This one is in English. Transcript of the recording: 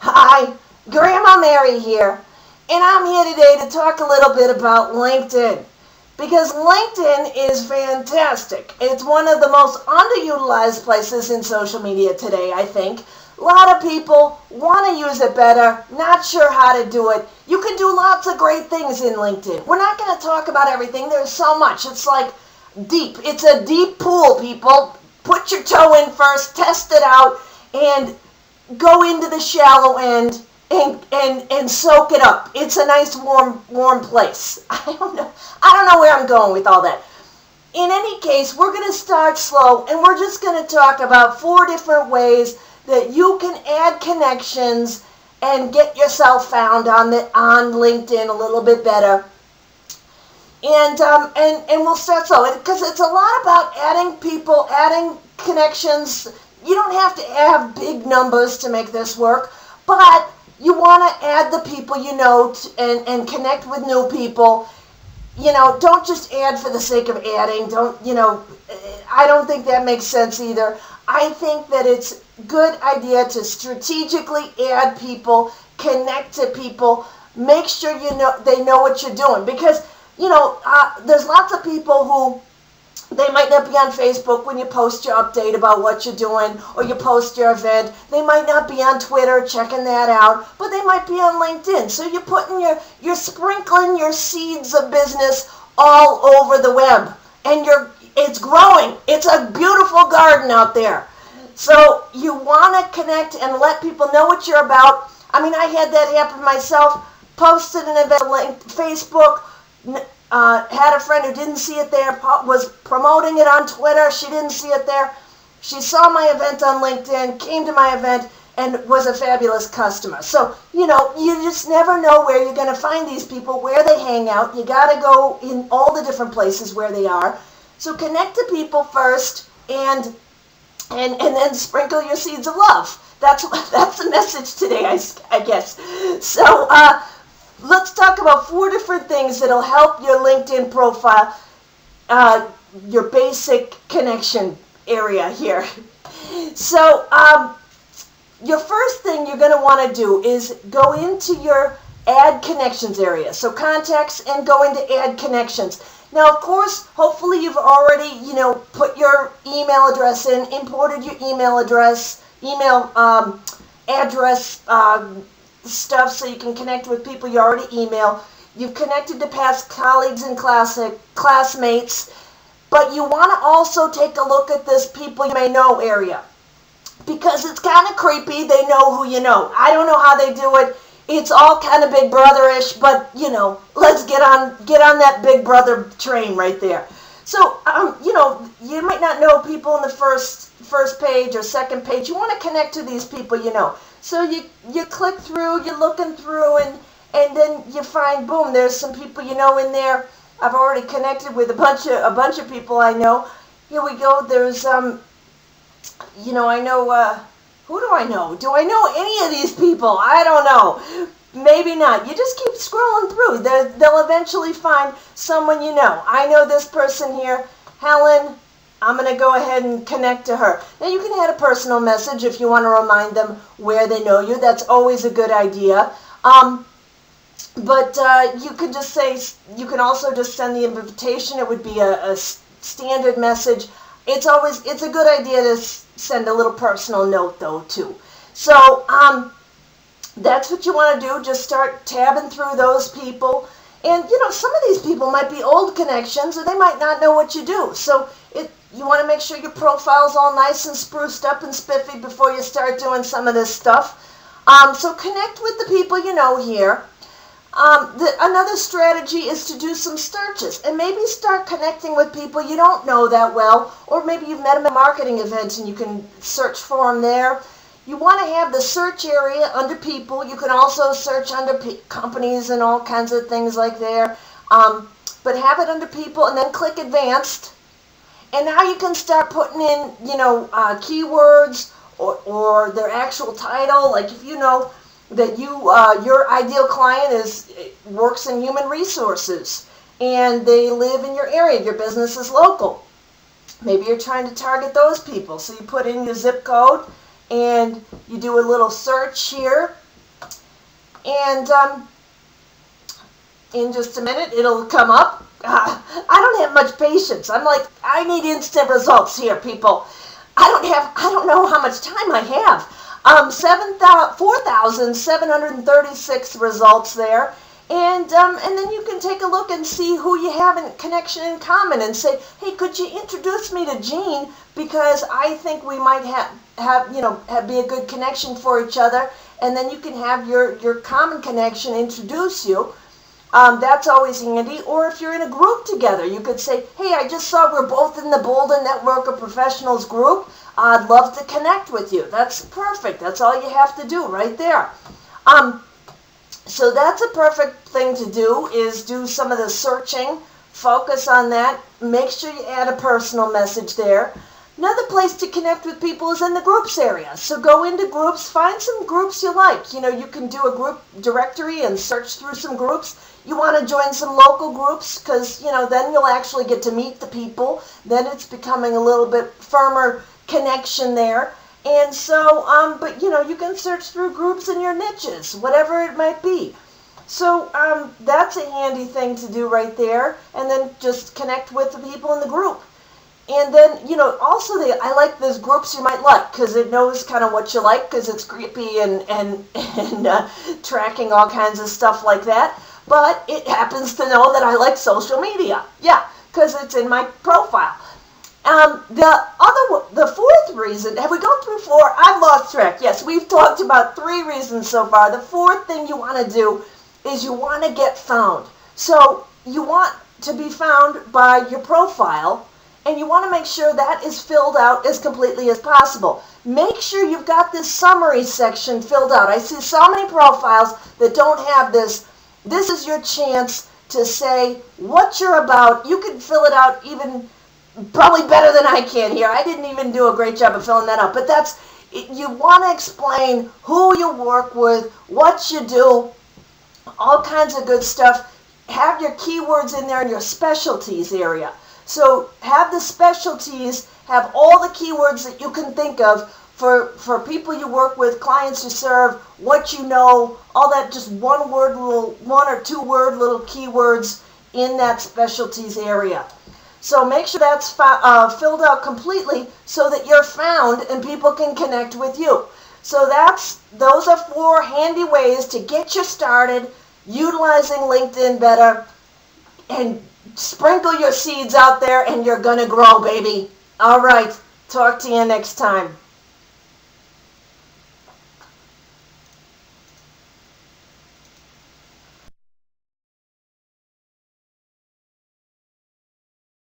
Hi, Grandma Mary here, and I'm here today to talk a little bit about LinkedIn because LinkedIn is fantastic. It's one of the most underutilized places in social media today, I think. A lot of people want to use it better, not sure how to do it. You can do lots of great things in LinkedIn. We're not going to talk about everything, there's so much. It's like deep. It's a deep pool, people. Put your toe in first, test it out, and go into the shallow end and soak it up. It's a nice warm place. I don't know where I'm going with all that. In any case, we're going to start slow and we're just going to talk about 4 different ways that you can add connections and get yourself found on LinkedIn a little bit better. And we'll start slow because it's a lot about adding people, adding connections. You don't have to have big numbers to make this work, but you want to add the people you know and connect with new people. Don't just add for the sake of adding. I don't think that makes sense either. I think that it's a good idea to strategically add people, connect to people, make sure they know what you're doing because there's lots of people who they might not be on Facebook when you post your update about what you're doing or you post your event. They might not be on Twitter checking that out, but they might be on LinkedIn. So you're sprinkling your seeds of business all over the web, and it's growing. It's a beautiful garden out there. So you want to connect and let people know what you're about. I mean, I had that happen myself. Posted an event on Facebook. Had a friend who didn't see it there, was promoting it on Twitter. She didn't see it there. She saw my event on LinkedIn, came to my event, and was a fabulous customer. So, you just never know where you're going to find these people, where they hang out. You got to go in all the different places where they are. So connect to people first and then sprinkle your seeds of love. That's the message today, I guess. So, let's talk about 4 different things that'll help your LinkedIn profile, your basic connection area here. So, your first thing you're going to want to do is go into your add connections area. So contacts and go into add connections. Now, of course, hopefully you've already, put your email address in, imported your email address, address, stuff so you can connect with people you already email. You've connected to past colleagues and classmates, but you want to also take a look at this people you may know area because it's kind of creepy. They know who you know. I don't know how they do it. It's all kind of Big Brother-ish, but let's get on that Big Brother train right there. So you might not know people in the first page or second page. You want to connect to these people you know. So you click through, you're looking through, and then you find, boom, there's some people you know in there. I've already connected with a bunch of people I know. Here we go. There's I know. Who do I know? Do I know any of these people? I don't know. Maybe not. You just keep scrolling through. They'll eventually find someone you know. I know this person here, Helen. I'm going to go ahead and connect to her. Now, you can add a personal message if you want to remind them where they know you. That's always a good idea. But you can just say, you can also just send the invitation. It would be a standard message. It's a good idea to send a little personal note, though, too. So that's what you want to do. Just start tabbing through those people. And, some of these people might be old connections, or they might not know what you do. So you want to make sure your profile's all nice and spruced up and spiffy before you start doing some of this stuff. So connect with the people you know here. Another strategy is to do some searches and maybe start connecting with people you don't know that well, or maybe you've met them at a marketing event and you can search for them there. You want to have the search area under people. You can also search under companies and all kinds of things like there. But have it under people and then click advanced. And now you can start putting in, keywords or their actual title. Like if you know that your ideal client works in human resources and they live in your area, your business is local. Maybe you're trying to target those people. So you put in your zip code and you do a little search here. And in just a minute, it'll come up. I don't have much patience. I'm like, I need instant results here, people. I don't know how much time I have. 4,736 results there. And then you can take a look and see who you have in connection in common and say, hey, could you introduce me to Jean, because I think we might be a good connection for each other. And then you can have your common connection introduce you. That's always handy. Or if you're in a group together, you could say, hey, I just saw we're both in the Bolden Network of Professionals group. I'd love to connect with you. That's perfect. That's all you have to do right there. So that's a perfect thing to do, is do some of the searching, focus on that, make sure you add a personal message there. Another place to connect with people is in the groups area. So go into groups, find some groups you like. You can do a group directory and search through some groups. You want to join some local groups because, then you'll actually get to meet the people. Then it's becoming a little bit firmer connection there. And so, but you can search through groups in your niches, whatever it might be. So that's a handy thing to do right there. And then just connect with the people in the group. And then, also I like those groups you might like, because it knows kind of what you like, because it's creepy and tracking all kinds of stuff like that. But it happens to know that I like social media. Yeah, because it's in my profile. The fourth reason, have we gone through four? I've lost track. Yes, we've talked about 3 reasons so far. The fourth thing you want to do is you want to get found. So you want to be found by your profile, and you want to make sure that is filled out as completely as possible. Make sure you've got this summary section filled out. I see so many profiles that don't have this. This is your chance to say what you're about. You can fill it out even probably better than I can here. I didn't even do a great job of filling that out. But you want to explain who you work with, what you do, all kinds of good stuff. Have your keywords in there in your specialties area. So have the specialties, have all the keywords that you can think of for people you work with, clients you serve, what you know, all that, just one or two word little keywords in that specialties area. So make sure that's filled out completely so that you're found and people can connect with you. So those are 4 handy ways to get you started utilizing LinkedIn better, and sprinkle your seeds out there and you're going to grow, baby. All right. Talk to you next time.